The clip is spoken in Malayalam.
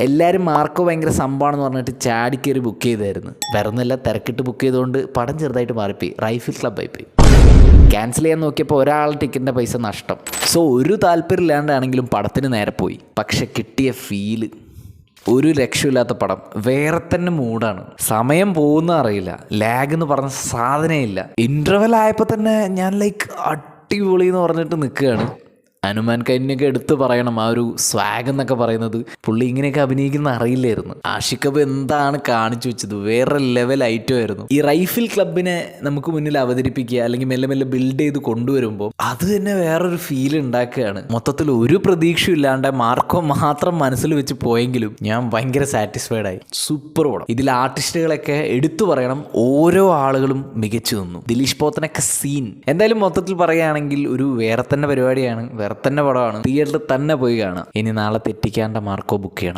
എല്ലാവരും മാർക്കോ ഭയങ്കര സംഭവമാണെന്ന് പറഞ്ഞിട്ട് ചാടിക്കയറി ബുക്ക് ചെയ്തായിരുന്നു. വേറൊന്നുമില്ല, തിരക്കിട്ട് ബുക്ക് ചെയ്തുകൊണ്ട് പടം ചെറുതായിട്ട് മാറിപ്പോയി. റൈഫിൾ ക്ലബ്ബായിപ്പോയി. ക്യാൻസൽ ചെയ്യാൻ നോക്കിയപ്പോൾ ഒരാൾ ടിക്കറ്റിൻ്റെ പൈസ നഷ്ടം. സോ ഒരു താല്പര്യമില്ലാണ്ടാണെങ്കിലും പടത്തിന് നേരെ പോയി. പക്ഷെ കിട്ടിയ ഫീല് ഒരു രക്ഷയില്ലാത്ത പടം. വേറെ തന്നെ മൂഡാണ്. സമയം പോകുന്ന അറിയില്ല. ലാഗ് എന്ന് പറഞ്ഞ സാധനമേ ഇല്ല. ഇൻ്റർവെൽ ആയപ്പോൾ തന്നെ ഞാൻ അടിപൊളി എന്ന് പറഞ്ഞിട്ട് നിൽക്കുകയാണ്. ഹനുമാൻ കൈനിയൊക്കെ എടുത്ത് പറയണം. ആ ഒരു സ്വാഗ് എന്നൊക്കെ പറയുന്നത് പുള്ളി ഇങ്ങനെയൊക്കെ അഭിനയിക്കുന്ന അറിയില്ലായിരുന്നു. ആഷിഖ് എന്താണ് കാണിച്ചു വെച്ചത്, വേറെ ലെവൽ ഐറ്റം ആയിരുന്നു. ഈ റൈഫിൾ ക്ലബിനെ നമുക്ക് മുന്നിൽ അവതരിപ്പിക്കുക അല്ലെങ്കിൽ മെല്ലെ മെല്ലെ ബിൽഡ് ചെയ്ത് കൊണ്ടുവരുമ്പോൾ അത് തന്നെ വേറൊരു ഫീൽ ഉണ്ടാക്കുകയാണ്. മൊത്തത്തിൽ ഒരു പ്രതീക്ഷയും ഇല്ലാണ്ട് മാർക്കോ മാത്രം മനസ്സിൽ വെച്ച് പോയെങ്കിലും ഞാൻ ഭയങ്കര സാറ്റിസ്ഫൈഡ് ആയി. സൂപ്പർ പടം. ഇതിൽ ആർട്ടിസ്റ്റുകളൊക്കെ എടുത്തു പറയണം. ഓരോ ആളുകളും മികച്ചു നിന്നു. ദിലീഷ് പോത്തനൊക്കെ സീൻ. എന്തായാലും മൊത്തത്തിൽ പറയുകയാണെങ്കിൽ ഒരു വേറെ തന്നെ പരിപാടിയാണ്, വേറെ തന്നെ പടമാണ്. തിയേറ്ററിൽ തന്നെ പോയി കാണാം. ഇനി നാളെ തെറ്റിക്കാണ്ട മാർക്കോ ബുക്ക് ചെയ്യണം.